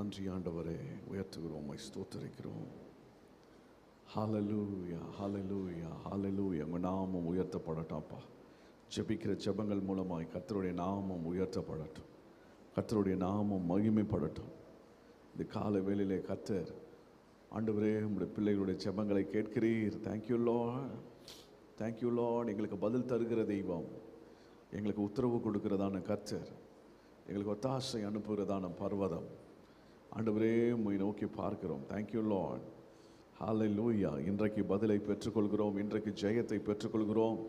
நன்றி ஆண்டவரே, உயர்த்துகிறோம், உம்மை ஸ்தோத்திரிக்கிறோம். ஹல்லேலூயா, ஹல்லேலூயா, ஹல்லேலூயா. உங்கள் நாமம் உயர்த்தப்படட்டாம்ப்பா. ஜெபிக்கிற ஜெபங்கள் மூலமாய் கர்த்தருடைய நாமம் உயர்த்தப்படட்டும், கர்த்தருடைய நாமம் மகிமைப்படட்டும். இந்த கால வேளையிலே கர்த்தர் ஆண்டவரே உங்களுடைய பிள்ளைகளுடைய ஜெபங்களை கேட்கிறீர். Thank you Lord, thank you Lord. எங்களுக்கு பதில் தருகிற தெய்வம், எங்களுக்கு உத்தரவு கொடுக்கிறதான கர்த்தர், எங்களுக்கு ஒத்தாசை அனுப்புகிறதான பர்வதம். ஆண்டவரே உம்மை நோக்கி பார்க்கிறோம். தேங்க்யூ லார்ட், ஹல்லேலூயா. இன்றைக்கு பதிலை பெற்றுக்கொள்கிறோம், இன்றைக்கு ஜெயத்தை பெற்றுக்கொள்கிறோம்.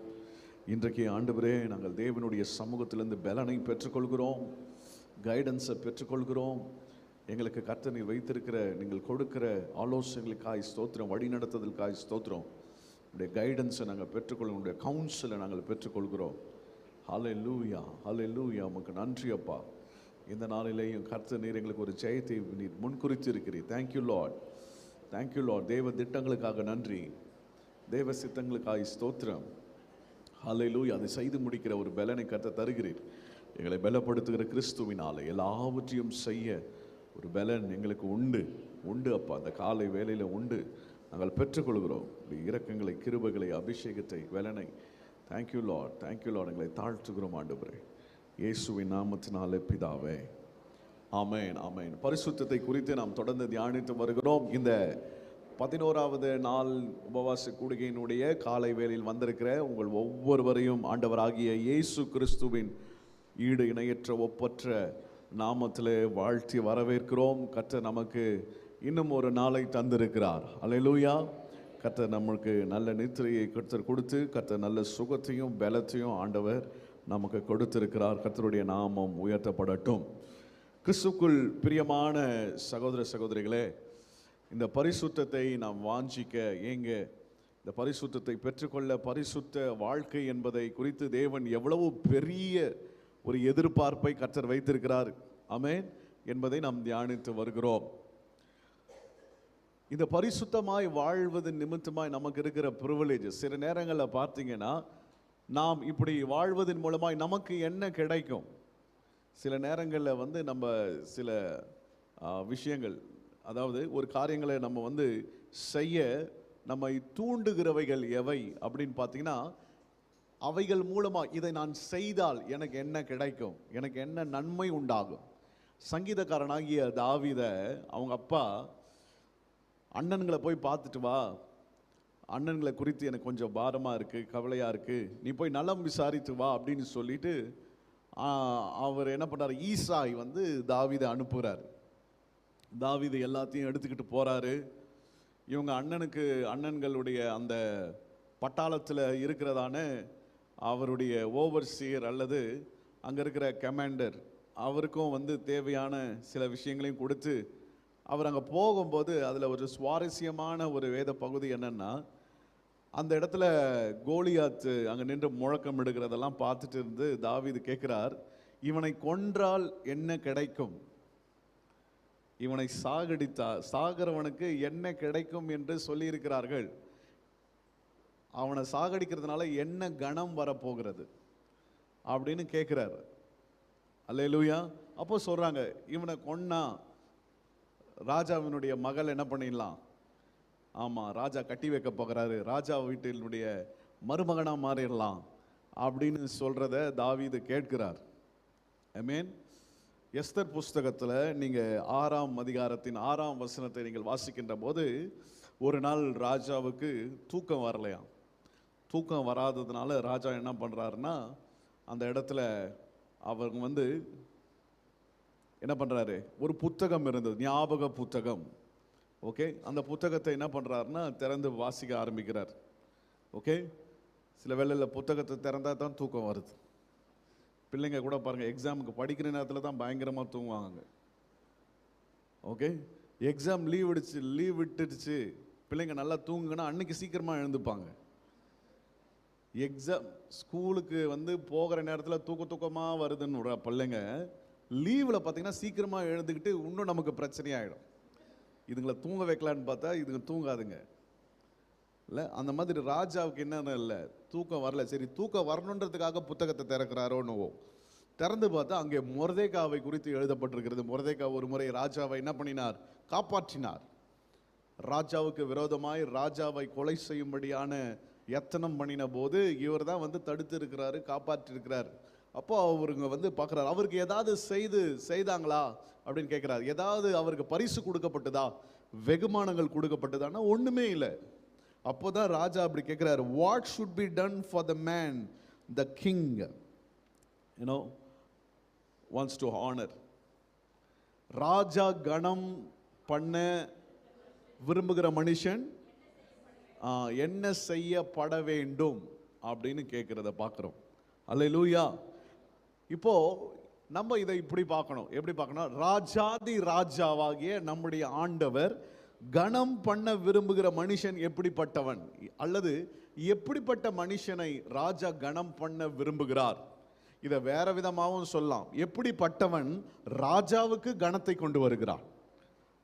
இன்றைக்கு ஆண்டவரே நாங்கள் தேவனுடைய சமூகத்திலிருந்து பலனை பெற்றுக்கொள்கிறோம், கைடன்ஸை பெற்றுக்கொள்கிறோம். எங்களுக்கு கர்த்தர் நீர் வைத்திருக்கிற, நீங்கள் கொடுக்கிற ஆலோசனைகளுக்காய் ஸ்தோத்திரம், வழி நடத்துதலுக்காய் ஸ்தோத்திரம். உடைய கைடன்ஸை நாங்கள் பெற்றுக்கொள்கிறோம், உடைய கவுன்சிலை நாங்கள் பெற்றுக்கொள்கிறோம். ஹல்லேலூயா, ஹல்லேலூயா. உமக்கு நன்றி அப்பா. இந்த நாளிலேயும் கர்த்தர் நீர் எங்களுக்கு ஒரு ஜெயத்தை நீர் முன்குறித்து இருக்கிறீர். Thank you Lord, thank you Lord. தேவ திட்டங்களுக்காக நன்றி, தேவ சித்தங்களுக்காக ஸ்தோத்திரம். ஹல்லேலூயா. அதை செய்து முடிக்கிற ஒரு பலனை கர்த்தர் தருகிறீர். எங்களை பலப்படுத்துகிற கிறிஸ்துவினாலே எல்லாவற்றையும் செய்ய ஒரு பலன் எங்களுக்கு உண்டு, உண்டு அப்பா. அந்த காலை வேளையில் உண்டு, நாங்கள் பெற்றுக்கொள்கிறோம். இரக்கங்களை, கிருபைகளை, அபிஷேகத்தை, பலனை. Thank you Lord, thank you Lord. எங்களை தாழ்த்துகிறோம் ஆண்டவரே, இயேசுவின் நாமத்தினாலே பிதாவே, ஆமென், ஆமென். பரிசுத்தத்தை குறித்து நாம் தொடர்ந்து தியானித்து வருகிறோம். இந்த 11வது நாள் உபவாச கூடுகையினுடைய காலை வேளையில் வந்திருக்கிற உங்கள் ஒவ்வொருவரையும் ஆண்டவராகிய இயேசு கிறிஸ்துவின் ஈடு இணையற்ற ஒப்பற்ற நாமத்திலே வாழ்த்தி வரவேற்கிறோம். கர்த்தர் நமக்கு இன்னும் ஒரு நாளை தந்திருக்கிறார். அல்லேலூயா. கர்த்தர் நமக்கு நல்ல நித்திரையை கர்த்தர் கொடுத்து, கர்த்தர் நல்ல சுகத்தையும் பலத்தையும் ஆண்டவர் நமக்கு கொடுத்திருக்கிறார். கர்த்தருடைய நாமம் உயர்த்தப்படட்டும். கிறிஸ்துக்குள் பிரியமான சகோதர சகோதரிகளே, இந்த பரிசுத்தத்தை நாம் வாஞ்சிக்க ஏங்க, இந்த பரிசுத்தத்தை பெற்றுக்கொள்ள, பரிசுத்த வாழ்க்கை என்பதை குறித்து தேவன் எவ்வளவு பெரிய ஒரு எதிர்பார்ப்பை கர்த்தர் வைத்திருக்கிறார், ஆமென், என்பதை நாம் தியானித்து வருகிறோம். இந்த பரிசுத்தமாய் வாழ்வது நிமித்தமாய் நமக்கு இருக்கிற ப்ரிவிலேஜ், சில நேரங்களில் பார்த்தீங்கன்னா நாம் இப்படி வாழ்வதன் மூலமாய் நமக்கு என்ன கிடைக்கும். சில நேரங்களில் நம்ம சில விஷயங்கள், அதாவது ஒரு காரியங்களை நம்ம செய்ய நம்மை தூண்டுகிறவைகள் எவை அப்படின்னு பார்த்தீங்கன்னா, அவைகள் மூலமாக இதை நான் செய்தால் எனக்கு என்ன கிடைக்கும், எனக்கு என்ன நன்மை உண்டாகும். சங்கீதக்காரனாகிய தாவீதை அவங்க அப்பா, அண்ணன்களை போய் பார்த்துட்டு வா, அண்ணன்களை குறித்து எனக்கு கொஞ்சம் பாரமாக இருக்குது, கவலையாக இருக்குது, நீ போய் நலம் விசாரித்து வா அப்படின்னு சொல்லிட்டு அவர் என்ன பண்ணுறார், ஈசாய் தாவீதை அனுப்புகிறார். தாவீது எல்லாத்தையும் எடுத்துக்கிட்டு போகிறாரு. இவங்க அண்ணன்களுடைய அந்த பட்டாளத்தில் இருக்கிறதான அவருடைய ஓவர்சியர் அல்லது அங்கே இருக்கிற கமாண்டர், அவருக்கும் தேவையான சில விஷயங்களையும் கொடுத்து அவர் அங்கே போகும்போது அதில் ஒரு சுவாரஸ்யமான ஒரு வேத பகுதி என்னென்னா, அந்த இடத்துல கோலியாத் அங்கே நின்று முழக்கம் எடுக்கிறதெல்லாம் பார்த்துட்டு இருந்து தாவீது கேட்குறார், இவனை கொன்றால் என்ன கிடைக்கும், இவனை சாகிறவனுக்கு என்ன கிடைக்கும் என்று சொல்லியிருக்கிறார்கள், அவனை சாகடிக்கிறதுனால என்ன கணம் வரப்போகிறது அப்படின்னு கேட்குறாரு. அல்லேலூயா. அப்போ சொல்கிறாங்க, இவனை கொன்னா ராஜாவினுடைய மகள் என்ன பண்ணிடலாம், ஆமாம், ராஜா கட்டி வைக்க போகிறாரு, ராஜா வீட்டினுடைய மருமகனாக மாறிடலாம் அப்படின்னு சொல்கிறத தாவீது கேட்கிறார். ஆமென். எஸ்தர் புஸ்தகத்தில் நீங்கள் 6ஆம் அதிகாரத்தின் 6ஆம் வசனத்தை நீங்கள் வாசிக்கின்ற போது, ஒரு நாள் ராஜாவுக்கு தூக்கம் வரலையாம். தூக்கம் வராததுனால ராஜா என்ன பண்ணுறாருன்னா, அந்த இடத்துல அவங்க என்ன பண்ணுறாரு, ஒரு புத்தகம் இருந்தது, ஞாபக புத்தகம். ஓகே, அந்த புத்தகத்தை என்ன பண்ணுறாருன்னா திறந்து வாசிக்க ஆரம்பிக்கிறார். ஓகே, சில வேளையில் புத்தகத்தை திறந்தால் தான் தூக்கம் வருது. பிள்ளைங்க கூட பாருங்கள், எக்ஸாமுக்கு படிக்கிற நேரத்தில் தான் பயங்கரமாக தூங்குவாங்க. ஓகே, எக்ஸாம் லீவ் விட்டுடுச்சு, பிள்ளைங்க நல்லா தூங்குங்கன்னா அன்னைக்கு சீக்கிரமாக எழுந்துப்பாங்க. எக்ஸாம் ஸ்கூலுக்கு போகிற நேரத்தில் தூக்கமாக வருதுன்னு பிள்ளைங்க லீவில் பார்த்தீங்கன்னா சீக்கிரமாக எழுந்துக்கிட்டு இன்னும் நமக்கு பிரச்சனையாகிடும். இதுங்களை தூங்க வைக்கலான்னு பார்த்தா இதுங்க தூங்காதுங்க. இல்லை, அந்த மாதிரி ராஜாவுக்கு என்னென்ன இல்லை, தூக்கம் வரல. சரி, தூக்கம் வரணுன்றதுக்காக புத்தகத்தை திறக்கிறாரோன்னு திறந்து பார்த்தா அங்கே மொர்தெகாவை குறித்து எழுதப்பட்டிருக்கிறது. மொர்தெகா ஒரு முறை ராஜாவை என்ன பண்ணினார்? காப்பாற்றினார். ராஜாவுக்கு விரோதமாய் ராஜாவை கொலை செய்யும்படியான யத்தனம் பண்ணின போது இவர் தான் வந்து தடுத்து இருக்கிறாரு, காப்பாற்றிருக்கிறார். அப்போ அவருங்க வந்து பார்க்குறாரு, அவருக்கு ஏதாவது செய்தாங்களா அப்படின்னு கேட்குறாரு. ஏதாவது அவருக்கு பரிசு கொடுக்கப்பட்டதா, வெகுமானங்கள் கொடுக்கப்பட்டதான்னா ஒன்றுமே இல்லை. அப்போதான் ராஜா அப்படி கேட்குறாரு, what should be done for the man the king wants to honor. ராஜா கணம் பண்ண விரும்புகிற மனுஷன் என்ன செய்யப்பட வேண்டும் அப்படின்னு கேட்கிறத பார்க்கிறோம். அல்லேலூயா. இப்போ நம்ம இதை இப்படி பார்க்கணும். எப்படி பார்க்கணும்? ராஜாதி ராஜாவாகிய நம்முடைய ஆண்டவர் கணம் பண்ண விரும்புகிற மனுஷன் எப்படிப்பட்டவன், அல்லது எப்படிப்பட்ட மனுஷனை ராஜா கணம் பண்ண விரும்புகிறார். இதை வேற விதமாகவும் சொல்லலாம். எப்படிப்பட்டவன் ராஜாவுக்கு கணத்தை கொண்டு வருகிறான்.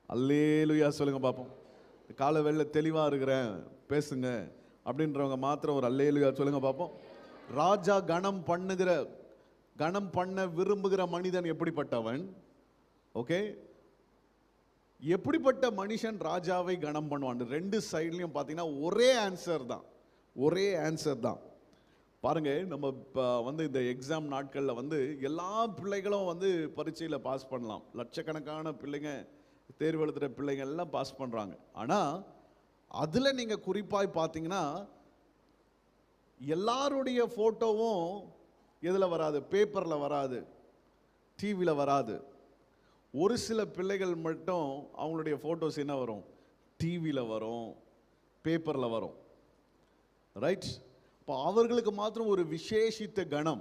அல்லேலூயா சொல்லுங்க பார்ப்போம். கால வேளை தெளிவா இருக்கிறேன் பேசுங்க அப்படின்றவங்க மாத்திரம் ஒரு அல்லேலூயா சொல்லுங்க பார்ப்போம். ராஜா கணம் பண்ண விரும்புகிற மனிதன் எப்படிப்பட்டவன்? ஓகே, எப்படிப்பட்ட மனுஷன் ராஜாவை கணம் பண்ணுவான்? ரெண்டு சைட்லையும் பார்த்தீங்கன்னா ஒரே ஆன்சர் தான். பாருங்க, நம்ம இப்போ வந்து இந்த எக்ஸாம் நாட்களில் வந்து எல்லா பிள்ளைகளும் வந்து பரீட்சையில் பாஸ் பண்ணலாம். லட்சக்கணக்கான பிள்ளைங்க, தேர்வு எழுதுகிற பிள்ளைங்க எல்லாம் பாஸ் பண்ணுறாங்க. ஆனால் அதில் நீங்கள் குறிப்பாக பார்த்தீங்கன்னா எல்லாருடைய ஃபோட்டோவும் எதில் வராது? பேப்பரில் வராது, டிவியில் வராது. ஒரு சில பிள்ளைகள் மட்டும் அவங்களுடைய ஃபோட்டோஸ் என்ன வரும்? டிவியில் வரும், பேப்பரில் வரும். ரைட்? இப்போ அவர்களுக்கு மாத்திரம் ஒரு விசேஷித்த கணம்.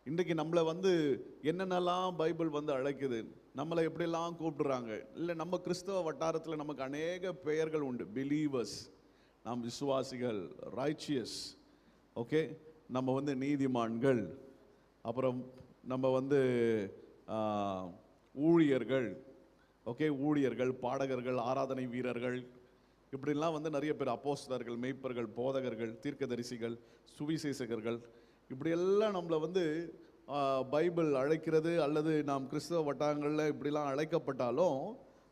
இன்றைக்கு நம்மளை வந்து என்னென்னலாம் பைபிள் வந்து அழைக்குது, நம்மளை எப்படிலாம் கூப்பிடுறாங்க. இல்லை, நம்ம கிறிஸ்தவ வட்டாரத்தில் நமக்கு அநேக பெயர்கள் உண்டு. பிலீவர்ஸ், நாம் விசுவாசிகள், ரைச்சியஸ், ஓகே, நம்ம வந்து நீதிமான்கள், அப்புறம் நம்ம வந்து ஊழியர்கள், ஓகே, ஊழியர்கள், பாடகர்கள், ஆராதனை வீரர்கள், இப்படிலாம் வந்து நிறைய பேர், அப்போஸ்தலர்கள், மெய்ப்பர்கள், போதகர்கள், தீர்க்கதரிசிகள், சுவிசேஷகர்கள், இப்படியெல்லாம் நம்மளை வந்து பைபிள் அழைக்கிறது. அல்லது நாம் கிறிஸ்தவ வட்டாரங்களில் இப்படிலாம் அழைக்கப்பட்டாலும்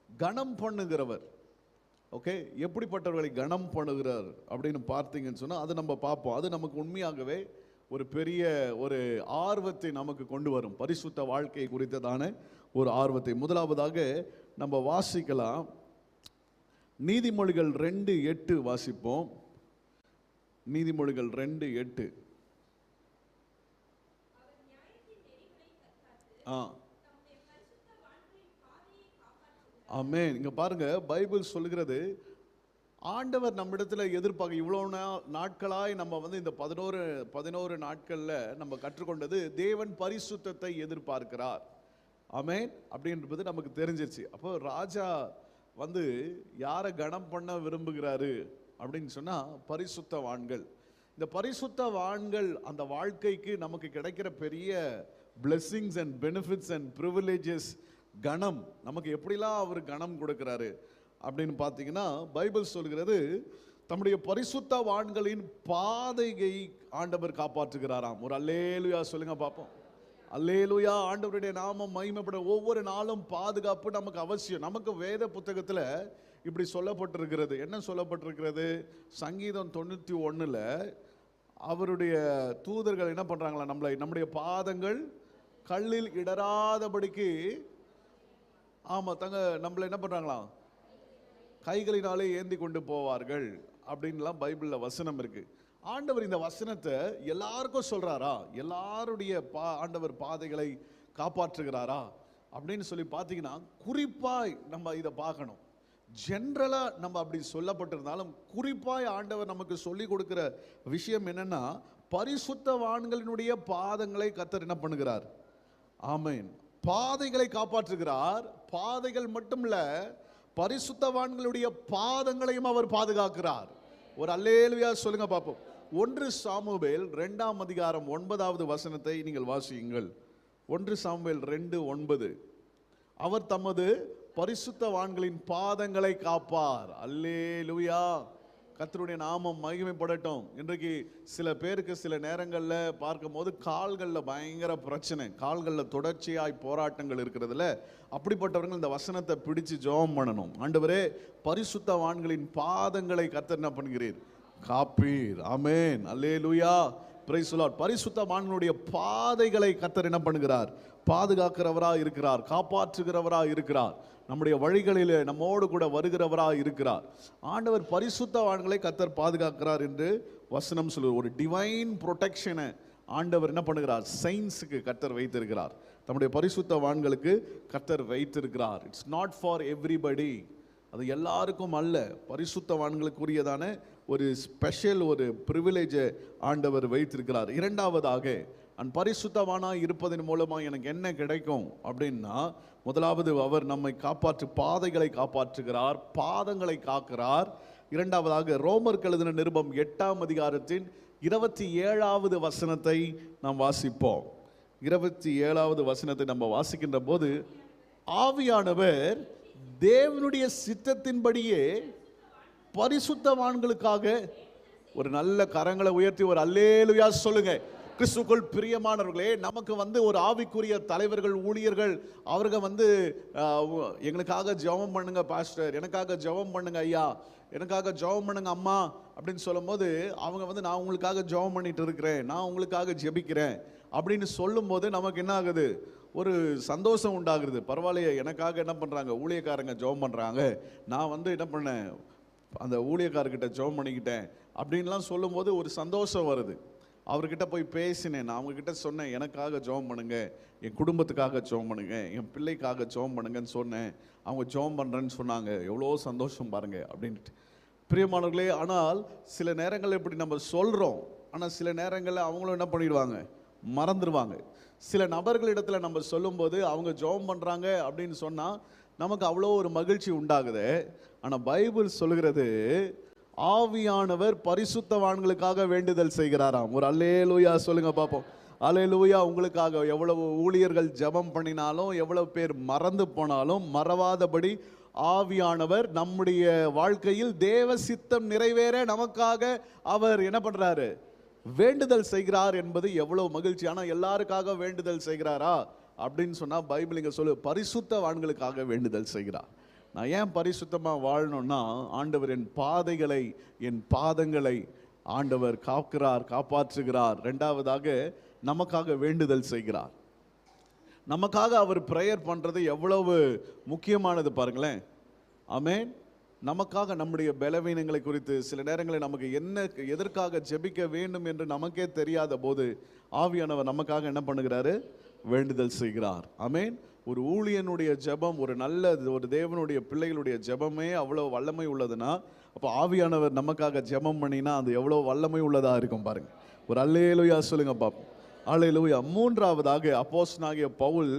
கணம் பண்ணுகிறவர், ஓகே, எப்படிப்பட்டவர்களை கணம் பண்ணுகிறார் அப்படின்னு பார்த்தீங்கன்னு சொன்னால் அது நம்ம பார்ப்போம். அது நமக்கு உண்மையாகவே ஒரு பெரிய ஒரு ஆர்வத்தை நமக்கு கொண்டு வரும். பரிசுத்த வாழ்க்கை குறித்ததான ஒரு ஆர்வத்தை. முதலாவதாக நம்ம வாசிக்கலாம். நீதிமொழிகள் 2:8 வாசிப்போம். நீதிமொழிகள் 2:8. ஆமென். இங்க பாருங்க, பைபிள் சொல்லுகிறது, ஆண்டவர் நம்மிடத்துல எதிர்பார்க்க இவ்வளோ நாட்களாய் நம்ம வந்து இந்த 11 நாட்கள்ல நம்ம கற்றுக்கொண்டது, தேவன் பரிசுத்தத்தை எதிர்பார்க்கிறார். ஆமென். அப்படின்றது நமக்கு தெரிஞ்சிருச்சு. அப்போ ராஜா வந்து யாரை கணம் பண்ண விரும்புகிறாரு அப்படின்னு சொன்னா பரிசுத்தவான்கள். இந்த பரிசுத்தவான்கள் அந்த வாழ்க்கைக்கு நமக்கு கிடைக்கிற பெரிய blessings and benefits and privileges, கணம் நமக்கு எப்படிலாம் அவர் கணம் கொடுக்கிறாரு அப்படின்னு பார்த்தீங்கன்னா, பைபிள் சொல்கிறது, தம்முடைய பரிசுத்தவான்களின் பாதையை ஆண்டவர் காப்பாற்றுகிறாராம். ஒரு அல்லேலூயா சொல்லுங்க பார்ப்போம். அல்லேலூயா. ஆண்டவருடைய நாமம் மகிமைப்பட. ஒவ்வொரு நாளும் பாதுகாப்பு நமக்கு அவசியம். நமக்கு வேத புத்தகத்தில் இப்படி சொல்லப்பட்டிருக்கிறது. என்ன சொல்லப்பட்டிருக்கிறது? சங்கீதம் 91ல் அவருடைய தூதர்கள் என்ன பண்ணுறாங்களா, நம்முடைய பாதங்கள் கல்லில் இடராதபடிக்கு, ஆமாம், நம்மளை என்ன பண்ணுறாங்களாம், கைகளினாலே ஏந்தி கொண்டு போவார்கள் அப்படின்லாம் பைபிளில் வசனம் இருக்கு. ஆண்டவர் இந்த வசனத்தை எல்லாருக்கும் சொல்றாரா? எல்லாருடைய ஆண்டவர் பாதைகளை காப்பாற்றுகிறாரா அப்படின்னு சொல்லி பார்த்தீங்கன்னா, குறிப்பாய் நம்ம இதை பார்க்கணும். ஜென்ரலா நம்ம அப்படி சொல்லப்பட்டிருந்தாலும் குறிப்பாய் ஆண்டவர் நமக்கு சொல்லி கொடுக்கிற விஷயம் என்னன்னா, பரிசுத்தவான்களினுடைய பாதங்களை கர்த்தர் என்ன பண்ணுகிறார்? ஆமென். பாதைகளை காப்பாற்றுகிறார். பாதைகள் மட்டும் இல்ல, பரிசுத்தவான்களுடைய பாதங்களையும் அவர் பாதுகாக்கிறார். ஒரு அல்லேலூயா சொல்லுங்க பார்ப்போம். 1 சாமுவேல் 2ஆம் அதிகாரம் 9வது வசனத்தை நீங்கள் வாசியுங்கள். 1 சாமுவேல் 2:9. அவர் தமது பரிசுத்தவான்களின் பாதங்களை காப்பார். அல்லேலூயா. கர்த்தருடைய நாமம் மகிமைப்படட்டும். இன்றைக்கு சில பேருக்கு சில நேரங்களில் பார்க்கும் போது கால்களில் பயங்கர பிரச்சனை, கால்களில் தொடர்ச்சியாய் போராட்டங்கள் இருக்கிறதுல அப்படிப்பட்டவர்கள் இந்த வசனத்தை பிடிச்சு ஜெபம் பண்ணணும். ஆண்டவரே, பரிசுத்தவான்களின் பாதங்களை கர்த்தர் என்ன பண்ணுகிறீர்? காப்பீர். ஆமென், அல்லேலூயா, பிரைஸ் தி லார்ட். பரிசுத்தவான்களுடைய பாதைகளை கர்த்தர் என்ன பண்ணுகிறார்? பாதுகாக்கிறவரா இருக்கிறார், காப்பாற்றுகிறவரா இருக்கிறார், நம்முடைய வழிகளிலே நம்மோடு கூட வருகிறவரா இருக்கிறார். ஆண்டவர் பரிசுத்தவான்களை கர்த்தர் பாதுகாக்கிறார் என்று வசனம் சொல்லுவார். ஒரு டிவைன் ப்ரொடெக்ஷனை ஆண்டவர் என்ன பண்ணுகிறார்? சயின்ஸுக்கு கர்த்தர் வைத்திருக்கிறார், நம்முடைய பரிசுத்தவான்களுக்கு கர்த்தர் வைத்திருக்கிறார். இட்ஸ் நாட் ஃபார் எவ்ரிபடி, அது எல்லாருக்கும் அல்ல. பரிசுத்தவான்களுக்குரியதான ஒரு ஸ்பெஷல் ஒரு ப்ரிவிலேஜை ஆண்டவர் வைத்திருக்கிறார். இரண்டாவதாக, நான் பரிசுத்தவானாக இருப்பதன் மூலமாக எனக்கு என்ன கிடைக்கும் அப்படின்னா, முதலாவது அவர் நம்மை பாதைகளை காப்பாற்றுகிறார், பாதங்களை காக்கிறார். இரண்டாவதாக, ரோமருக்கு எழுதின நிருபம் 8ஆம் அதிகாரத்தின் 27வது வசனத்தை நாம் வாசிப்போம். 27வது வசனத்தை நம்ம வாசிக்கின்ற போது, ஆவியானவர் தேவனுடைய சித்தத்தின்படியே பரிசுத்தவான்களுக்காக, ஒரு நல்ல கரங்களை உயர்த்தி ஒரு அல்லேலூயா சொல்லுங்க. கிறிஸ்துக்குள் பிரியமானவர்களே, நமக்கு ஒரு ஆவிக்குரிய தலைவர்கள், ஊழியர்கள், அவர்கள் எங்களுக்காக ஜெபம் பண்ணுங்க பாஸ்டர், எனக்காக ஜெபம் பண்ணுங்க ஐயா, எனக்காக ஜெபம் பண்ணுங்க அம்மா அப்படின்னு சொல்லும் போது, அவங்க நான் உங்களுக்காக ஜெபம் பண்ணிட்டு இருக்கிறேன், நான் உங்களுக்காக ஜெபிக்கிறேன் அப்படின்னு சொல்லும் போது நமக்கு என்ன ஆகுது? ஒரு சந்தோஷம் உண்டாகுது. பரவாயில்லையே, எனக்காக என்ன பண்ணுறாங்க, ஊழியக்காரங்க ஜெபம் பண்ணுறாங்க, நான் என்ன பண்ணேன், அந்த ஊழியக்காரர்கிட்ட ஜெபம் பண்ணிக்கிட்டேன் அப்படின்லாம் சொல்லும்போது ஒரு சந்தோஷம் வருது. அவர்கிட்ட போய் பேசினேன், நான் அவங்கக்கிட்ட சொன்னேன், எனக்காக ஜெபம் பண்ணுங்க, என் குடும்பத்துக்காக ஜெபம் பண்ணுங்க, என் பிள்ளைக்காக ஜெபம் பண்ணுங்கன்னு சொன்னேன். அவங்க ஜெபம் பண்ணுறேன்னு சொன்னாங்க, எவ்வளோ சந்தோஷம் பாருங்க அப்படின்ட்டு. பிரியமானவர்களே, ஆனால் சில நேரங்களில் இப்படி நம்ம சொல்கிறோம், ஆனால் சில நேரங்களில் அவங்களும் என்ன பண்ணிடுவாங்க? மறந்துடுவாங்க. சில நபர்களிடத்தில் நம்ம சொல்லும்போது அவங்க ஜெபம் பண்ணுறாங்க அப்படின்னு சொன்னால் நமக்கு அவ்வளோ ஒரு மகிழ்ச்சி உண்டாகுது. ஆனால் பைபிள் சொல்லுகிறது, ஆவியானவர் பரிசுத்தவான்களுக்காக வேண்டுதல் செய்கிறாராம். ஒரு அல்லேலூயா சொல்லுங்க பார்ப்போம். அல்லேலூயா. உங்களுக்காக எவ்வளவு ஊழியர்கள் ஜெபம் பண்ணினாலும், எவ்வளவு பேர் மறந்து போனாலும், மறவாதபடி ஆவியானவர் நம்முடைய வாழ்க்கையில் தேவ சித்தம் நிறைவேற நமக்காக அவர் என்ன பண்றாரு? வேண்டுதல் செய்கிறார் என்பது எவ்வளவு மகிழ்ச்சி. ஆனால் எல்லாருக்காக வேண்டுதல் செய்கிறாரா அப்படின்னு சொன்னால் பைபிள் இங்கே சொல்லு, பரிசுத்தவான்களுக்காக வேண்டுதல் செய்கிறார். நான் ஏன் பரிசுத்தமாக வாழணும்னா, ஆண்டவர் என் பாதைகளை, என் பாதங்களை ஆண்டவர் காக்கிறார், காப்பாற்றுகிறார். ரெண்டாவதாக, நமக்காக வேண்டுதல் செய்கிறார். நமக்காக அவர் ப்ரேயர் பண்ணுறது எவ்வளவு முக்கியமானது பாருங்களேன். ஆமென். நமக்காக, நம்முடைய பலவீனங்களை குறித்து சில நேரங்களில் நமக்கு எதற்காக ஜெபிக்க வேண்டும் என்று நமக்கே தெரியாத போது ஆவியானவர் நமக்காக என்ன பண்ணுகிறாரு? வேண்டுதல் செய்கிறார். ஆமென். ஒரு ஊழியனுடைய ஜெபம், ஒரு தேவனுடைய பிள்ளைகளுடைய ஜெபமே அவ்வளோ வல்லமை உள்ளதுன்னா, அப்போ ஆவியானவர் நமக்காக ஜெபம் பண்ணினா அது எவ்வளோ வல்லமை உள்ளதாக இருக்கும் பாருங்க. ஒரு அல்லேலூயா சொல்லுங்க பாப்போம். அல்லேலூயா. மூன்றாவதாக, அப்போஸ்தலனாகிய பவுல்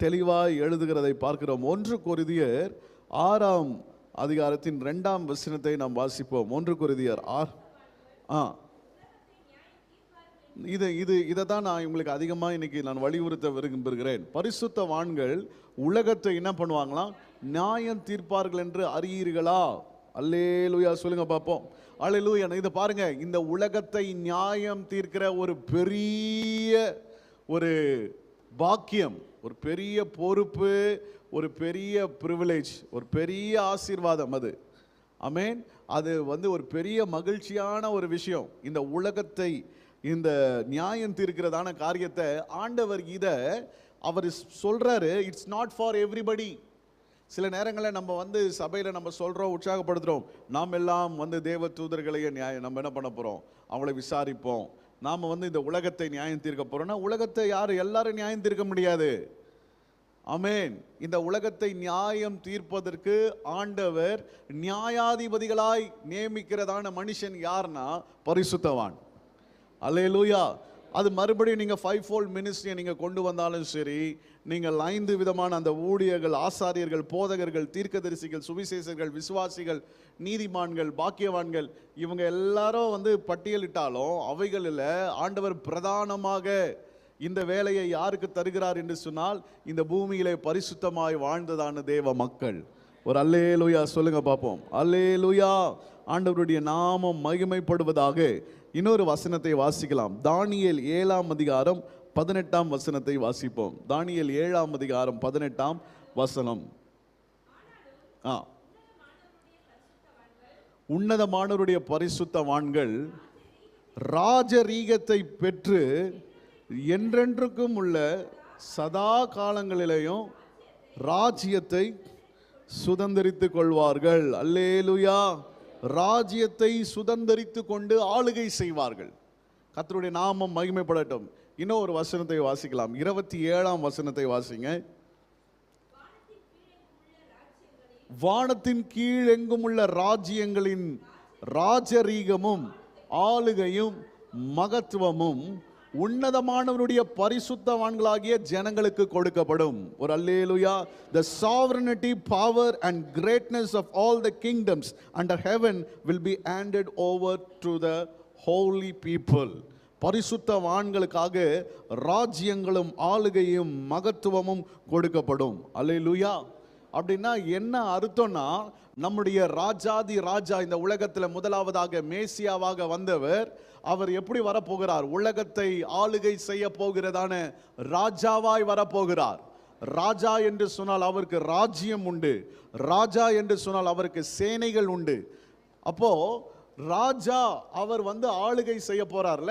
தெளிவாய் எழுதுகிறதை பார்க்கிறோம். 1 கொரிந்தியர் 6ஆம் அதிகாரத்தின் 2ஆம் வசனத்தை நாம் வாசிப்போம். 1 கொரிந்தியர் 6. இதை தான் நான் உங்களுக்கு அதிகமாக இன்னைக்கு நான் வலியுறுத்த விரும்புகிறேன். பரிசுத்தவான்கள் உலகத்தை என்ன பண்ணுவாங்களாம்? நியாயம் தீர்ப்பார்கள் என்று அறியீர்களா? அல்லேலூயா சொல்லுங்க பார்ப்போம். அல்லேலூயா. இதை பாருங்க, இந்த உலகத்தை நியாயம் தீர்க்கிற ஒரு பெரிய ஒரு பாக்கியம், ஒரு பெரிய பொறுப்பு, ஒரு பெரிய பிரிவிலேஜ், ஒரு பெரிய ஆசீர்வாதம் அது. ஆமென். அது ஒரு பெரிய மகிழ்ச்சியான ஒரு விஷயம். இந்த உலகத்தை, இந்த நியாயம் தீர்க்கிறதான காரியத்தை ஆண்டவர் அவர் சொல்றாரு, இட்ஸ் நாட் ஃபார் எவ்ரிபடி. சில நேரங்களில் நம்ம சபையில் நம்ம சொல்கிறோம், உற்சாகப்படுத்துகிறோம், நாம் எல்லாம் தேவ தூதர்களையே நம்ம என்ன பண்ண போகிறோம்? அவங்கள விசாரிப்போம், நாம் இந்த உலகத்தை நியாயம் தீர்க்க போகிறோம்னா, உலகத்தை எல்லாரும் நியாயம் தீர்க்க முடியாது. ஆமென். இந்த உலகத்தை நியாயம் தீர்ப்பதற்கு ஆண்டவர் நியாயாதிபதிகளாய் நியமிக்கிறதான மனுஷன் யார்னா பரிசுத்தவான். அல்லேலூயா. அது மறுபடியும் நீங்கள் 5-fold மினிஸ்ட்ரியை நீங்கள் கொண்டு வந்தாலும் சரி, நீங்கள் 5 விதமான அந்த ஊழியர்கள், ஆசாரியர்கள், போதகர்கள், தீர்க்கதரிசிகள், சுவிசேஷர்கள், விசுவாசிகள், நீதிமான்கள், பாக்கியவான்கள், இவங்க எல்லாரும் பட்டியலிட்டாலும் அவைகளில் ஆண்டவர் பிரதானமாக இந்த வேலையை யாருக்கு தருகிறார் என்று சொன்னால், இந்த பூமியிலே பரிசுத்தமாய் வாழ்ந்ததான தேவ மக்கள். ஒரு அல்லேலூயா சொல்லுங்க பார்ப்போம். அல்லேலூயா. ஆண்டவருடைய நாமம் மகிமைப்படுவதாக. இன்னொரு வசனத்தை வாசிக்கலாம். தானியேல் 7ஆம் அதிகாரம் 18ஆம் வசனத்தை வாசிப்போம். தானியேல் 7ஆம் அதிகாரம் 18ஆம் வசனம். உன்னதமானவருடைய பரிசுத்தவான்கள் ராஜரீகத்தை பெற்று என்றென்றுக்கும் உள்ள சதா காலங்களிலேயும் ராஜ்யத்தை சுதந்தரித்துக் கொள்வார்கள். அல்லேலூயா. ராஜ்யத்தை சுதந்தரித்து கொண்டு ஆளுகை செய்வார்கள். கர்த்தருடைய நாமம் மகிமைப்படட்டும். இன்னும் ஒரு வசனத்தை வாசிக்கலாம். 27ஆம் வசனத்தை வாசிங்க. வானத்தின் கீழ் எங்கும் உள்ள ராஜ்யங்களின் ராஜரீகமும் ஆளுகையும் மகத்துவமும் உன்னதமானவருடைய பரிசுத்தவான்களாகிய ஜனங்களுக்கு கொடுக்கப்படும். ஒரு அல்லேலூயா. The sovereignty, power and greatness of all the kingdoms under heaven will be handed over to the holy people. பரிசுத்தவான்களுக்காக ராஜ்யங்களும் ஆளுகையும் மகத்துவமும் கொடுக்கப்படும். அல்லேலூயா. அப்படின்னா என்ன அர்த்தம்னா, நம்முடைய ராஜாதி ராஜா இந்த உலகத்தில் முதலாவதாக மேசியாவாக வந்தவர், அவர் எப்படி வரப்போகிறார்? உலகத்தை ஆளுகை செய்ய போகிறதான ராஜாவாய் வரப்போகிறார். ராஜா என்று சொன்னால் அவருக்கு ராஜ்யம் உண்டு. ராஜா என்று சொன்னால் அவருக்கு சேனைகள் உண்டு. அப்போ ராஜா அவர் ஆளுகை செய்ய போறார்ல.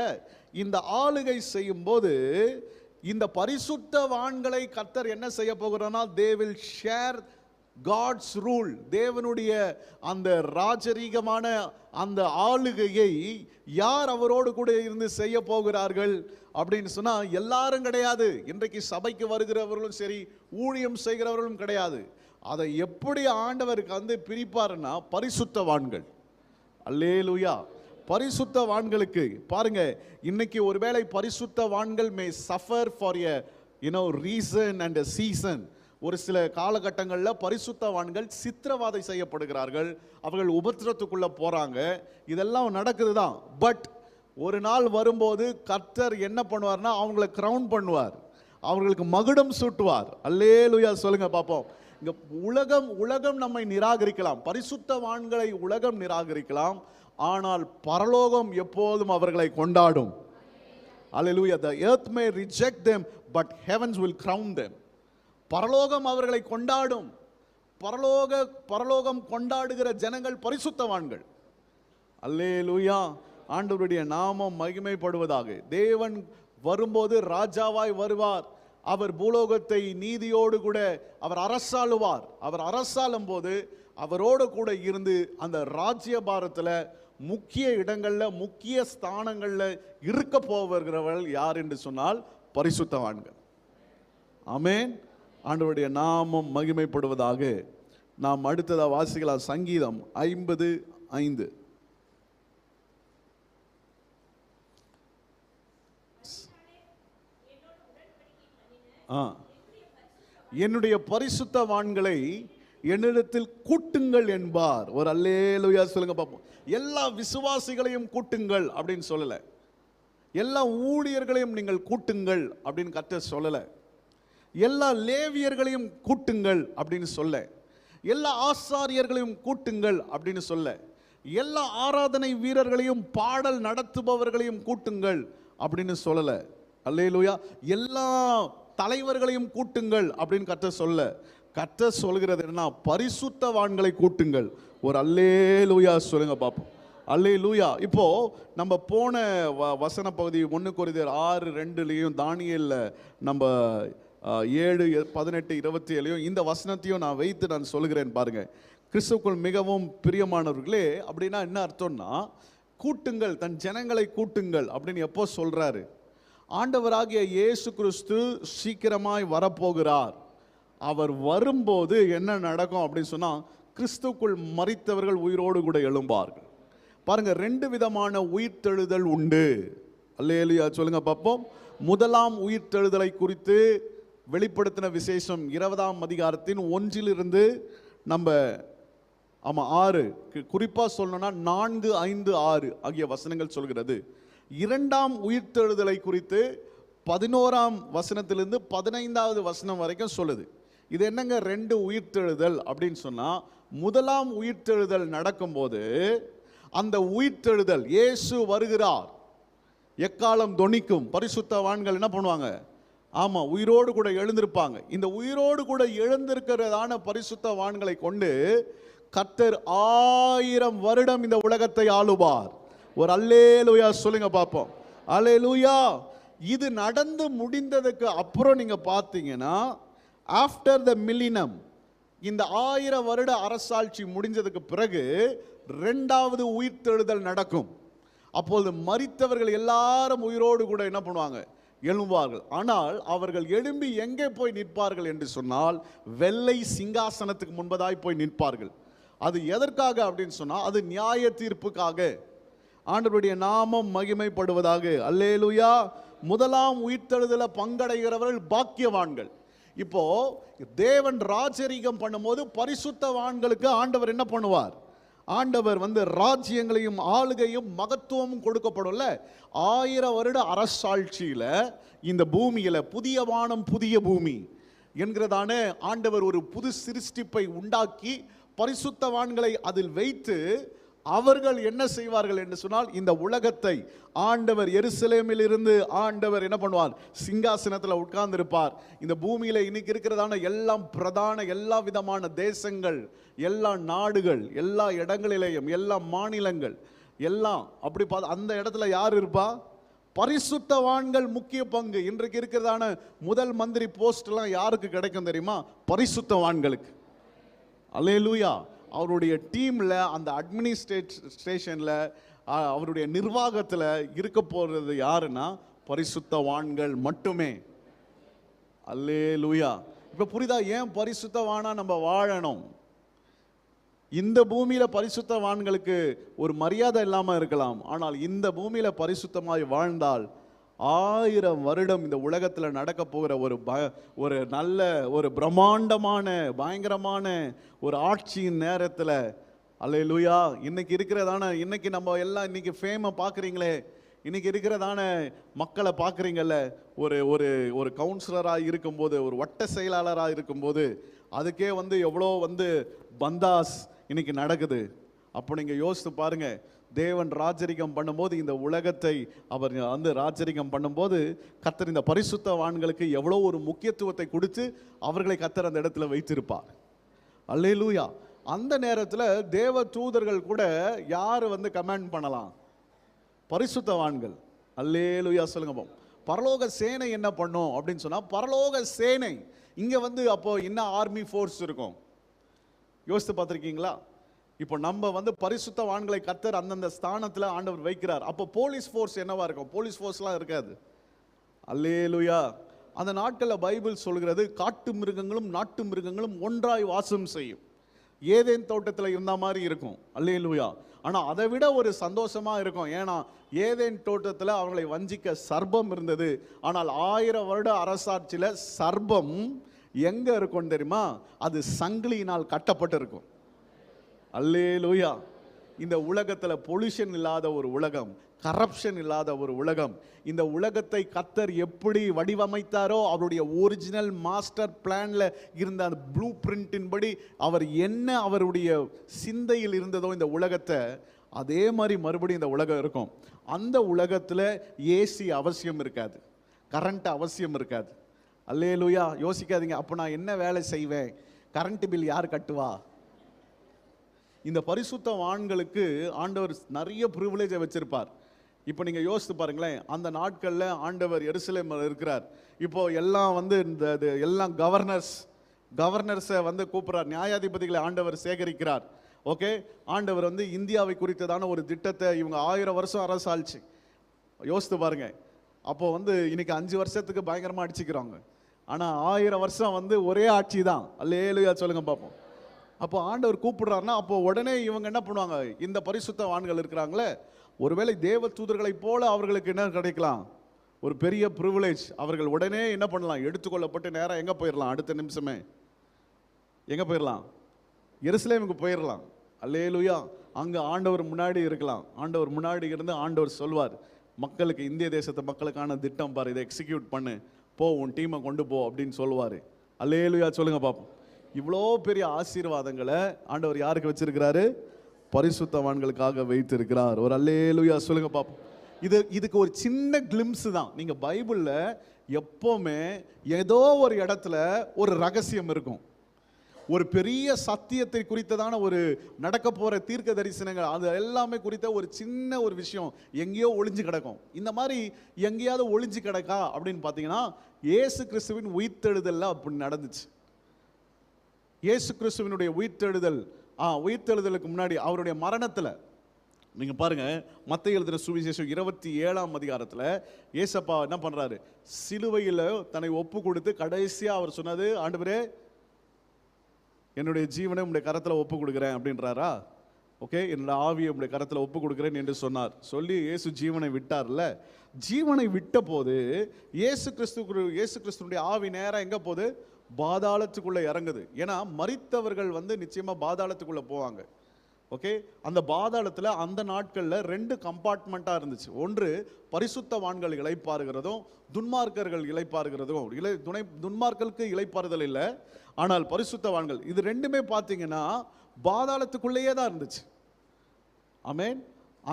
இந்த ஆளுகை செய்யும் போது இந்த பரிசுத்தவான்களை கர்த்தர் என்ன செய்ய போகிறார்னா, they will share God's rule. தேவனுடைய அந்த ராஜரீகமான அந்த ஆளுகையை யார் அவரோடு கூட இருந்து செய்ய போகிறார்கள் அப்படின்னு சொன்னா, எல்லாரும் கிடையாது. இன்றைக்கு சபைக்கு வருகிறவர்களும் சரி, ஊழியம் செய்கிறவர்களும் கிடையாது. அதை எப்படி ஆண்டவருக்கு பிரிப்பாருன்னா, பரிசுத்தவான்கள். அல்லேலூயா. பரிசுத்தவான்களுக்கு பாருங்க, இன்னைக்கு ஒருவேளை பரிசுத்தவான்கள் may suffer for a reason and a season. ஒரு சில காலகட்டங்களில் பரிசுத்தவான்கள் சித்திரவாதை செய்யப்படுகிறார்கள், அவர்கள் உபத்திரத்துக்குள்ள போறாங்க. இதெல்லாம் நடக்குது தான். பட் ஒரு நாள் வரும்போது கர்த்தர் என்ன பண்ணுவார்னா, அவங்களை கிரவுன் பண்ணுவார், அவர்களுக்கு மகுடம் சூட்டுவார். அல்லேலூயா சொல்லுங்க பார்ப்போம். இங்க உலகம் நம்மை நிராகரிக்கலாம், பரிசுத்தவான்களை உலகம் நிராகரிக்கலாம், ஆனால் பரலோகம் எப்போதும் அவர்களை கொண்டாடும். Hallelujah. The earth may reject them, but heavens will crown them. பரலோகம் அவர்களை கொண்டாடும். பரலோகம் கொண்டாடுகிற ஜனங்கள் பரிசுத்தவான்கள். அல்லேலூயா. ஆண்டவருடைய நாமம் மகிமைப்படுவதாக. தேவன் வரும்போது ராஜாவாய் வருவார். அவர் பூலோகத்தை நீதியோடு கூட அவர் அரசாளுவார். அவர் அரசாளும் போது அவரோடு கூட இருந்து அந்த ராஜ்யபாரத்தில் முக்கிய இடங்கள்ல முக்கிய ஸ்தானங்கள்ல இருக்க போகிறவர்கள் யார் என்று சொன்னால் பரிசுத்தவான்கள். ஆமென். ஆண்டவருடைய நாமம் மகிமைப்படுவதாக. நாம் அடுத்ததா வாசிக்கலாம். சங்கீதம் 50:5. என்னுடைய பரிசுத்தவான்களை என்னிடத்தில் கூட்டுங்கள் என்பார். ஒரு அல்லேலூயா சொல்லுங்க பார்ப்போம். எல்லா விசுவாசிகளையும் கூட்டுங்கள் அப்படின்னு சொல்லல, எல்லா ஊழியர்களையும் நீங்கள் கூட்டுங்கள் அப்படின்னு கர்த்தர் சொல்லல, எல்லா லேவியர்களையும் கூட்டுங்கள் அப்படின்னு சொல்ல, எல்லா ஆசாரியர்களையும் கூட்டுங்கள் அப்படின்னு சொல்ல, எல்லா ஆராதனை வீரர்களையும் பாடல் நடத்துபவர்களையும் கூட்டுங்கள் அப்படின்னு சொல்லல. அல்லேலூயா. எல்லா தலைவர்களையும் கூட்டுங்கள் அப்படின்னு கர்த்தர் சொல்ல. கர்த்தர் சொல்கிறது என்ன? பரிசுத்தவான்களை கூட்டுங்கள். ஒரு அல்லேலூயா சொல்லுங்க பார்ப்போம். அல்லேலூயா. இப்போ நம்ம போன வசன பகுதி 1 கொரிந்தியர் 6:2 தானியேல்ல நம்ம 7:18-27 இந்த வசனத்தையும் நான் வைத்து நான் சொல்கிறேன் பாருங்க. கிறிஸ்துவுக்குள் மிகவும் பிரியமானவர்களே, அப்படின்னா என்ன அர்த்தம்னா, கூட்டுங்கள், தன் ஜனங்களை கூட்டுங்கள் அப்படின்னு எப்போ சொல்றாரு? ஆண்டவராகிய இயேசு கிறிஸ்து சீக்கிரமாய் வரப்போகிறார். அவர் வரும்போது என்ன நடக்கும் அப்படின்னு சொன்னா, கிறிஸ்துவுக்குள் மரித்தவர்கள் உயிரோடு கூட எழும்பார்கள். பாருங்க, 2 விதமான உயிர்த்தெழுதல் உண்டு. அல்லேலூயா சொல்லுங்க பார்ப்போம். முதலாம் உயிர்த்தெழுதலை குறித்து வெளிப்படுத்தின விசேஷம் 20ஆம் அதிகாரத்தின் 1 நம்ம 6 குறிப்பா சொல்லணும்னா 4, 5, 6 ஆகிய வசனங்கள் சொல்கிறது. 2ஆம் உயிர்த்தெழுதலை குறித்து 11ஆம் வசனத்திலிருந்து 15வது வசனம் வரைக்கும் சொல்லுது. இது என்னங்க ரெண்டு உயிர்த்தெழுதல் அப்படின்னு சொன்னா, முதலாம் உயிர்த்தெழுதல் நடக்கும்போது அந்த உயிர்த்தெழுதல் இயேசு வருகிறார், எக்காலம் தொனிக்கும், பரிசுத்தவான்கள் என்ன பண்ணுவாங்க? ஆமா, உயிரோடு கூட எழுந்திருப்பாங்க. இந்த உயிரோடு கூட எழுந்திருக்கிறதான பரிசுத்தவான்களை கொண்டு கர்த்தர் 1000 வருடம் இந்த உலகத்தை ஆளுவார். ஒரு அல்லேலூயா சொல்லுங்க பார்ப்போம். அல்லேலூயா. இது நடந்து முடிந்ததுக்கு அப்புறம் நீங்க பார்த்தீங்கன்னா, ஆஃப்டர் த மில்லினம், இந்த 1000 வருட அரசாட்சி முடிஞ்சதுக்கு பிறகு இரண்டாவது உயிர்த்தெழுதல் நடக்கும். அப்போது மரித்தவர்கள் எல்லாரும் உயிரோடு கூட என்ன பண்ணுவாங்க? எழும்புவார்கள். ஆனால் அவர்கள் எழும்பி எங்கே போய் நிற்பார்கள் என்று சொன்னால், வெள்ளை சிங்காசனத்துக்கு முன்பதாய் போய் நிற்பார்கள். அது எதற்காக அப்படின்னு சொன்னால், அது நியாய தீர்ப்புக்காக. ஆண்டவருடைய நாமம் மகிமைப்படுவதாக. அல்லேலூயா. முதலாம் உயிர்த்தெழுதல பங்கடைகிறவர்கள் பாக்கியவான்கள். இப்போ தேவன் ராஜரீகம் பண்ணும்போது பரிசுத்தவான்களுக்கு ஆண்டவர் என்ன பண்ணுவார்? ஆண்டவர் ராஜ்யங்களையும் ஆளுகையும் மகத்துவமும் கொடுக்கப்படும்ல. 1000 வருட அரசாட்சியில இந்த பூமியில புதிய வானம் புதிய பூமி என்கிறதான ஆண்டவர் ஒரு புது சிருஷ்டிப்பை உண்டாக்கி பரிசுத்தவான்களை அதில் வைத்து அவர்கள் என்ன செய்வார்கள் என்று சொன்னால், இந்த உலகத்தை ஆண்டவர் எருசலேமில் இருந்து ஆண்டவர் என்ன பண்ணுவார்? சிங்காசனத்தில் உட்கார்ந்து இருப்பார். இந்த பூமியில இன்னைக்கு இருக்கிறதான எல்லாம் பிரதான எல்லா விதமான தேசங்கள், எல்லா நாடுகள், எல்லா இடங்களிலேயும் எல்லா மாநிலங்கள் எல்லாம் அப்படி பார்த்து அந்த இடத்துல யார் இருப்பா? பரிசுத்தவான்கள் முக்கிய பங்கு. இன்றைக்கு இருக்கிறதான முதல் மந்திரி போஸ்ட் எல்லாம் யாருக்கு கிடைக்கும் தெரியுமா? பரிசுத்தவான்களுக்கு. அல்லேலூயா. அவருடைய டீம்ல, அந்த அட்மினிஸ்ட்ரேஷன்ல, அவருடைய நிர்வாகத்தில் இருக்க போறது யாருன்னா பரிசுத்தவான்கள் மட்டுமே. அல்லேலூயா. இப்ப புரியுதா ஏன் பரிசுத்தவானா நம்ம வாழணும்? இந்த பூமியில பரிசுத்தவான்களுக்கு ஒரு மரியாதை இல்லாம இருக்கலாம், ஆனால் இந்த பூமியில பரிசுத்தமாய் வாழ்ந்தால் 1000 வருடம் இந்த உலகத்தில் நடக்க போகிற ஒரு நல்ல ஒரு பிரம்மாண்டமான பயங்கரமான ஒரு ஆட்சியின் நேரத்தில், அல்லேலூயா, இன்னைக்கு இருக்கிறதான இன்னைக்கு நம்ம எல்லாம் இன்னைக்கு ஃபேமை பார்க்குறீங்களே, இன்னைக்கு இருக்கிறதான மக்களை பார்க்குறீங்கல்ல, ஒரு ஒரு ஒரு கவுன்சிலராக இருக்கும்போது, ஒரு வட்ட செயலாளராக இருக்கும்போது அதுக்கே எவ்வளோ பந்தாஸ் இன்னைக்கு நடக்குது. அப்போ நீங்கள் யோசித்து பாருங்க, தேவன் ராஜரிகம் பண்ணும்போது இந்த உலகத்தை அவர் ராஜரிகம் பண்ணும்போது கர்த்தர் இந்த பரிசுத்தவான்களுக்கு எவ்வளோ ஒரு முக்கியத்துவத்தை கொடுத்து அவர்களை கர்த்தர் அந்த இடத்துல வைத்திருப்பார். அல்லேலூயா. அந்த நேரத்தில் தேவ தூதர்கள் கூட யார் கமாண்ட் பண்ணலாம்? பரிசுத்தவான்கள். அல்லேலூயா சொல்லுங்க. பரலோக சேனை என்ன பண்ணும் அப்படின்னு சொன்னா, பரலோக சேனை இங்க அப்போ என்ன ஆர்மி ஃபோர்ஸ் இருக்கும் யோசித்து பார்த்துருக்கீங்களா? இப்போ நம்ம பரிசுத்தவான்களை கர்த்தர் அந்தந்த ஸ்தானத்தில் ஆண்டவர் வைக்கிறார். அப்போ போலீஸ் ஃபோர்ஸ் என்னவா இருக்கும்? போலீஸ் ஃபோர்ஸ்லாம் இருக்காது. அல்லேலூயா. அந்த நாட்களில் பைபிள் சொல்கிறது, காட்டு மிருகங்களும் நாட்டு மிருகங்களும் ஒன்றாய் வாசம் செய்யும். ஏதேன் தோட்டத்தில் இருந்த மாதிரி இருக்கும். அல்லேலூயா. ஆனால் அதை விட ஒரு சந்தோஷமா இருக்கும். ஏன்னா ஏதேன் தோட்டத்தில் அவர்களை வஞ்சிக்க சர்ப்பம் இருந்தது. ஆனால் 1000 வருட அரசாட்சியில் சர்ப்பம் எங்க இருக்கும் தெரியுமா? அது சங்கிலியினால் கட்டப்பட்டு இருக்கும். அல்லேலூயா. இந்த உலகத்தில் பொல்யூஷன் இல்லாத ஒரு உலகம், கரப்ஷன் இல்லாத ஒரு உலகம். இந்த உலகத்தை கர்த்தர் எப்படி வடிவமைத்தாரோ, அவருடைய ஒரிஜினல் மாஸ்டர் பிளான்ல இருந்த அந்த ப்ளூ பிரிண்டின் படி அவர் என்ன அவருடைய சிந்தையில் இருந்ததோ இந்த உலகத்தை, அதே மாதிரி மறுபடியும் இந்த உலகம் இருக்கும். அந்த உலகத்தில் ஏசி அவசியம் இருக்காது, கரண்ட் அவசியம் இருக்காது. அல்லேலூயா. யோசிக்காதீங்க, அப்போ நான் என்ன வேலை செய்வேன்? கரண்ட் பில் யார் கட்டுவா? இந்த பரிசுத்தவான்களுக்கு ஆண்டவர் நிறைய ப்ரிவிலேஜை வச்சிருப்பார். இப்போ நீங்கள் யோசித்து பாருங்களேன், அந்த நாட்களில் ஆண்டவர் எருசலேமில் இருக்கிறார். இப்போ எல்லாம் இந்த எல்லாம் கவர்னர்ஸை கூப்பிட்றார், நியாயாதிபதிகளை ஆண்டவர் சேகரிக்கிறார். ஓகே, ஆண்டவர் இந்தியாவை குறித்ததான ஒரு திட்டத்தை இவங்க 1000 வருஷம் அரசாட்சி யோசித்து பாருங்க. அப்போ இன்னைக்கு 5 வருஷத்துக்கு பயங்கரமாக அடிச்சுக்கிறாங்க, ஆனால் 1000 வருஷம் ஒரே ஆட்சி தான். அல்லேலூயா சொல்லுங்க பார்ப்போம். அப்போ ஆண்டவர் கூப்பிடுறாருன்னா அப்போ உடனே இவங்க என்ன பண்ணுவாங்க? இந்த பரிசுத்தவான்கள் இருக்கிறாங்களே, ஒருவேளை தேவ தூதர்களை போல அவர்களுக்கு என்ன கிடைக்கலாம்? ஒரு பெரிய ப்ரிவிலேஜ். அவர்கள் உடனே என்ன பண்ணலாம்? எடுத்துக்கொள்ளப்பட்டு நேராக எங்கே போயிடலாம்? அடுத்த நிமிஷமே எங்கே போயிடலாம்? எருசலேமுக்கு போயிடலாம். அல்லேலூயா. அங்கே ஆண்டவர் முன்னாடி இருக்கலாம். ஆண்டவர் முன்னாடி இருந்து ஆண்டவர் சொல்வார், மக்களுக்கு, இந்திய தேசத்து மக்களுக்கான திட்டம் பாரு, இதை எக்ஸிக்யூட் பண்ணு, போ, உன் டீமை கொண்டு போ அப்படின்னு சொல்லுவார். அல்லேலூயா சொல்லுங்க பாப்போம். இவ்வளோ பெரிய ஆசீர்வாதங்களை ஆண்டவர் யாருக்கு வச்சிருக்கிறாரு? பரிசுத்தவான்களுக்காக வைத்திருக்கிறார். ஒரு அல்லேலூயா சொல்லுங்க பாப்போம். இதுக்கு ஒரு சின்ன கிளிம்ஸ் தான். நீங்க பைபிள்ல எப்பவுமே ஏதோ ஒரு இடத்துல ஒரு ரகசியம் இருக்கும். ஒரு பெரிய சத்தியத்தை குறித்ததான ஒரு நடக்க போற தீர்க்க தரிசனங்கள், அது எல்லாமே குறித்த ஒரு சின்ன ஒரு விஷயம் எங்கேயோ ஒளிஞ்சு கிடக்கும். இந்த மாதிரி எங்கேயாவது ஒளிஞ்சு கிடக்கா அப்படின்னு பார்த்தீங்கன்னா, இயேசு கிறிஸ்துவின் உயிர்த்தெழுதல்ல அப்படி நடந்துச்சு. இயேசு கிறிஸ்துவினுடைய உயிர்த்தெழுதலுக்கு முன்னாடி அவருடைய மரணத்தில் நீங்க பாருங்க, மத்தேயு எழுதின சுவிசேஷம் 27ஆம் அதிகாரத்தில் ஏசப்பா என்ன பண்றாரு? சிலுவையில் தன்னை ஒப்பு கொடுத்து கடைசியா அவர் சொன்னது, ஆண்டவரே என்னுடைய ஜீவனை உங்களுடைய கரத்தில் ஒப்பு கொடுக்குறேன் அப்படின்றாரா? ஓகே, என்னோட ஆவியை உங்களுடைய கரத்தில் ஒப்பு கொடுக்குறேன் என்று சொன்னார். சொல்லி இயேசு ஜீவனை விட்டார்ல. ஜீவனை விட்ட போது இயேசு கிறிஸ்துனுடைய ஆவி நேரம் எங்க போகுது? பாதாளத்துக்குள்ள இறங்குது. ஏன்னா மரித்தவர்கள் நிச்சயமா பாதாளத்துக்குள்ள போவாங்க. ஓகே, அந்த பாதாளத்தில் அந்த நாட்களில் 2 கம்பார்ட்மெண்ட்டாக இருந்துச்சு. ஒன்று பரிசுத்தவான்கள் இளைப்பாறுகிறதும் துன்மார்க்கர்கள் இளைப்பாறுகிறதும். துன்மார்களுக்கு இளைப்பாறுதல் இல்லை, ஆனால் பரிசுத்தவான்கள். இது ரெண்டுமே பார்த்தீங்கன்னா பாதாளத்துக்குள்ளேயே தான் இருந்துச்சு. ஆமென்.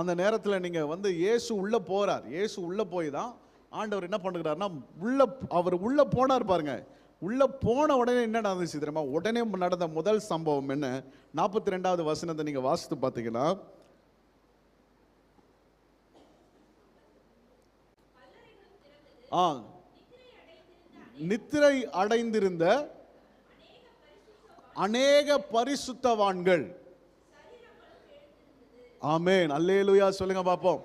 அந்த நேரத்தில் நீங்கள் இயேசு உள்ளே போகிறார். இயேசு உள்ளே போய் தான் ஆண்டவர் என்ன பண்ணுறாருன்னா, அவர் உள்ளே போனார் பாருங்க. உள்ள போன உடனே என்ன நடந்துச்சு தெரியுமா? உடனே நடந்த முதல் சம்பவம் என்ன? 42வது வசனத்தை நீங்க வாசித்து பார்த்தீங்கன்னா, நித்திரை அடைந்திருந்த அநேக பரிசுத்தவான்கள். ஆமென், அல்லேலூயா சொல்லுங்க பாப்போம்.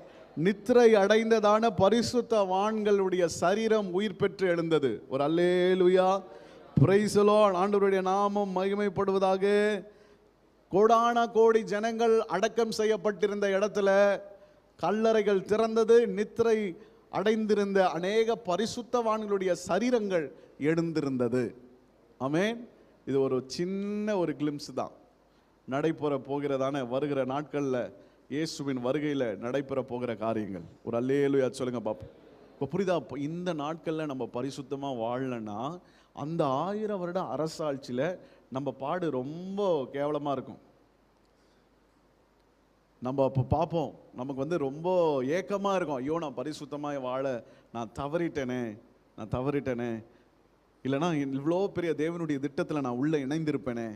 நித்திரை அடைந்ததான பரிசுத்தவான்களுடைய சரீரம் உயிர் பெற்று எழுந்தது. ஒரு அல்லேலூயா, பிரைஸ் தி லார்ட். ஆண்டவருடைய நாமம் மகிமைப்படுவதாக. கோடான கோடி ஜனங்கள் அடக்கம் செய்யப்பட்டிருந்த இடத்துல கல்லறைகள் திறந்தது. நித்திரை அடைந்திருந்த அநேக பரிசுத்தவான்களுடைய சரீரங்கள் எழுந்திருந்தது. ஆமென். இது ஒரு சின்ன ஒரு கிளிம்ஸ் தான். நடைபெற போகிறதான வருகிற நாட்களில் இயேசுவின் வருகையில் நடைபெற போகிற காரியங்கள். ஒரு அல்லேலூயா சொல்லுங்க பாப்போம். இப்போ புரியுதா? இந்த நாட்களில் நம்ம பரிசுத்தமாக வாழலைன்னா அந்த 1000 வருட அரசாட்சியில் நம்ம பாடு ரொம்ப கேவலமாக இருக்கும். நம்ம அப்போ பார்ப்போம், நமக்கு ரொம்ப ஏக்கமாக இருக்கும். ஐயோ, நான் பரிசுத்தமாக வாழ நான் தவறிட்டேனே, இல்லைனா இவ்வளோ பெரிய தேவனுடைய திட்டத்தில் நான் உள்ளே இணைந்திருப்பேனே,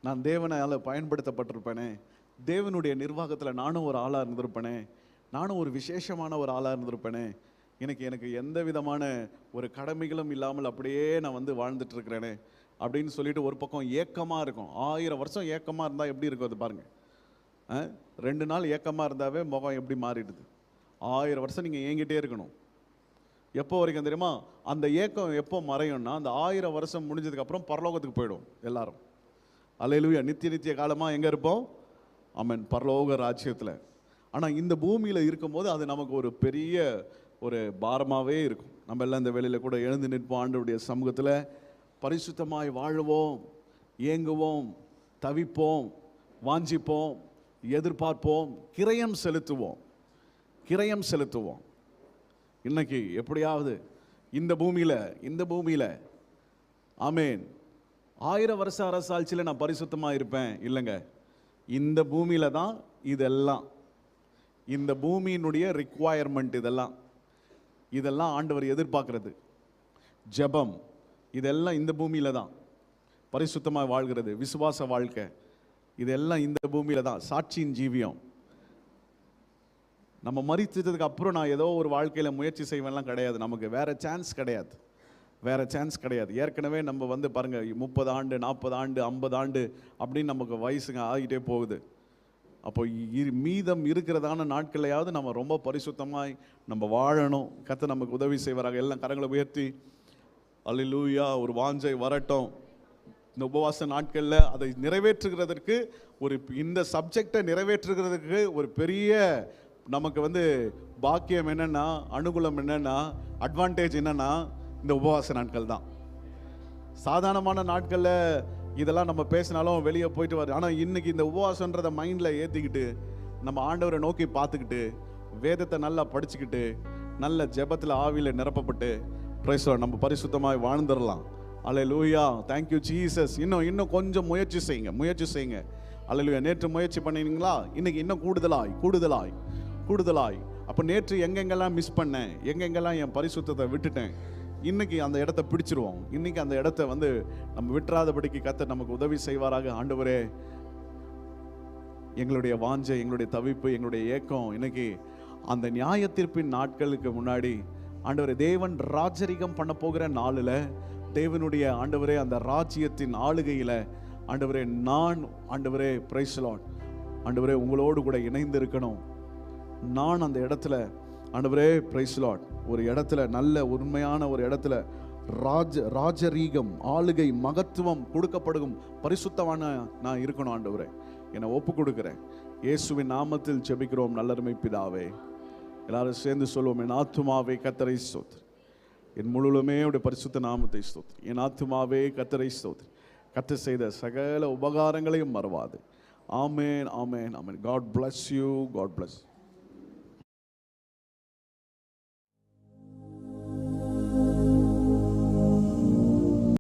நான் தேவனால் பயன்படுத்தப்பட்டிருப்பேனே, தேவனுடைய நிர்வாகத்தில் நானும் ஒரு ஆளாக இருந்திருப்பேனே, நானும் ஒரு விசேஷமான ஒரு ஆளாக இருந்திருப்பேனே, எனக்கு எந்த விதமான ஒரு கடமைகளும் இல்லாமல் அப்படியே நான் வாழ்ந்துட்டு இருக்கிறேனே அப்படின்னு சொல்லிட்டு ஒரு பக்கம் ஏக்கமாக இருக்கும். 1000 வருஷம் ஏக்கமாக இருந்தால் எப்படி இருக்கும் அது பாருங்க. 2 நாள் ஏக்கமாக இருந்தாவே முகம் எப்படி மாறிடுது. 1000 வருஷம் நீங்கள் ஏங்கிட்டே இருக்கணும். எப்போ வரைக்கும் தெரியுமா? அந்த ஏக்கம் எப்போ மறையும்னா, அந்த 1000 வருஷம் முடிஞ்சதுக்கப்புறம் பரலோகத்துக்கு போயிடும் எல்லாரும். அல்லேலூயா. நித்திய காலமாக எங்கே இருப்போம்? ஆமென், பரலோக ராஜ்யத்தில். ஆனால் இந்த பூமியில் இருக்கும்போது அது நமக்கு ஒரு பெரிய ஒரு பாரமாகவே இருக்கும். நம்ம எல்லாம் இந்த வேளையில் கூட எழுந்து நிற்போம். ஆண்டவருடைய சமூகத்தில் பரிசுத்தமாய் வாழுவோம், ஏங்குவோம், தவிப்போம், வாஞ்சிப்போம், எதிர்பார்ப்போம், கிரயம் செலுத்துவோம். இன்னைக்கு எப்படியாவது இந்த பூமியில் ஆமென் 1000 வருஷ அரசாட்சியில் நான் பரிசுத்தமாக இருப்பேன் இல்லைங்க. இந்த பூமியில் தான் இதெல்லாம், இந்த பூமியினுடைய ரிக்வயர்மெண்ட், இதெல்லாம் ஆண்டவர் எதிர்பார்க்கிறது. ஜெபம், இதெல்லாம் இந்த பூமியில் தான். பரிசுத்தமாக வாழ்கிறது, விசுவாச வாழ்க்கை, இதெல்லாம் இந்த பூமியில் தான். சாட்சியின் ஜீவியம். நம்ம மரித்ததுக்கு அப்புறம் நான் ஏதோ ஒரு வாழ்க்கையில் முயற்சி செய்வேன்லாம் கிடையாது. நமக்கு வேற சான்ஸ் கிடையாது. ஏற்கனவே நம்ம பாருங்க 30 ஆண்டு 40 ஆண்டு 50 ஆண்டு அப்படின்னு நமக்கு வயசுங்க ஆகிட்டே போகுது. அப்போ மீதம் இருக்கிறதான நாட்களையாவது நம்ம ரொம்ப பரிசுத்தமாய் நம்ம வாழணும். கர்த்தர் நமக்கு உதவி செய்வாராக. எல்லாம் கரங்களை உயர்த்தி அல்லேலூயா. ஒரு வாஞ்சை வரட்டும். இந்த உபவாச நாட்களில் அதை நிறைவேற்றுகிறதற்கு இந்த சப்ஜெக்டை நிறைவேற்றுகிறதுக்கு ஒரு பெரிய நமக்கு பாக்கியம் என்னன்னா, அனுகூலம் என்னன்னா, அட்வான்டேஜ் என்னன்னா, இந்த உபவாச நாட்கள் தான். சாதாரணமான நாட்களில் இதெல்லாம் நம்ம பேசினாலும் வெளியே போயிட்டு வர. ஆனால் இன்னைக்கு இந்த உபவாசன்றதை மைண்டில் ஏற்றிக்கிட்டு நம்ம ஆண்டவரை நோக்கி பார்த்துக்கிட்டு வேதத்தை நல்லா படிச்சுக்கிட்டு நல்ல ஜெபத்தில் ஆவியில் நிரப்பப்பட்டு பிரைஸ் நம்ம பரிசுத்தமாய் வாழ்ந்துடலாம். அல்லேலூயா, தேங்க்யூ ஜீசஸ். இன்னும் கொஞ்சம் முயற்சி செய்யுங்க. அல்லேலூயா. நேற்று முயற்சி பண்ணினீங்களா? இன்னைக்கு இன்னும் கூடுதலாய். அப்போ நேற்று எங்கெங்கெல்லாம் மிஸ் பண்ணேன், எங்கெங்கெல்லாம் என் பரிசுத்தத்தை விட்டுட்டேன், இன்னைக்கு அந்த இடத்த பிடிச்சிருவோம். இன்னைக்கு அந்த இடத்த வந்து நம்ம விட்டுறாதபடிக்கு கர்த்தர் நமக்கு உதவி செய்வாராக. ஆண்டவரே, எங்களுடைய வாஞ்சை, எங்களுடைய தவிப்பு, எங்களுடைய ஏக்கம் இன்னைக்கு அந்த நியாய தீர்ப்பின் நாட்களுக்கு முன்னாடி ஆண்டவரே, தேவன் ராஜரிகம் பண்ண போகிற நாளில், தேவனுடைய ஆண்டவரே அந்த ராஜ்யத்தின் ஆளுகையில் ஆண்டவரே, நான் ஆண்டவரே பிரைஸ் தி லார்ட் ஆண்டவரே உங்களோடு கூட இணைந்து இருக்கணும். நான் அந்த இடத்துல ஆண்டவரே பிரைஸ் தி லார்ட் ஒரு இடத்துல, நல்ல உண்மையான ஒரு இடத்துல ராஜரீகம், ஆளுகை, மகத்துவம் கொடுக்கப்படும் பரிசுத்தமான நான் இருக்கணும். ஆண்டவரே, என்னை ஒப்பு கொடுக்கிறேன். இயேசுவின் நாமத்தில் ஜெபிக்கிறோம் நல்லருமை பிதாவே. எல்லாரும் சேர்ந்து சொல்லுவோம். என் ஆத்துமாவே கர்த்தரை ஸ்தோத்திரி, என் முழுவதுமே உடைய பரிசுத்த நாமத்தை ஸ்தோத்திரி. என் ஆத்துமாவே கர்த்தரை ஸ்தோத்திரி, கர்த்தர் செய்த சகல உபகாரங்களையும் மறவாது. ஆமென், ஆமென், ஆமென். God bless you. God bless you.